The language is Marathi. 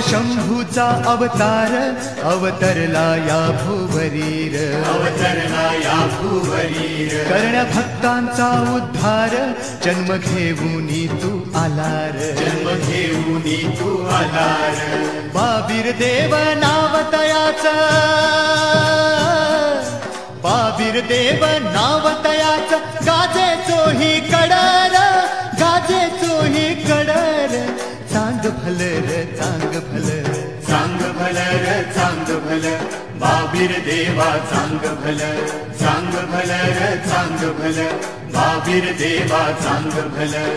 शंभूचा अवतार अवतरला या भुवरीर, अवतरला या भुवरीर. करण्या भक्तांचा उद्धार जन्म घेऊनी तू आलार, जन्म घेऊनी तू आलार. बाबीर देव नाव तयाच, बाबीर देव नाव तयाच, गाजे चोही कडर, गाजे चोही कडर. चांग भलर, चांग भलर, चांग भलर, चांग भलर. बाबीर देवा चांग भलर, चांग भलर, चांग भलर. बाबीर देवा चांग भलर.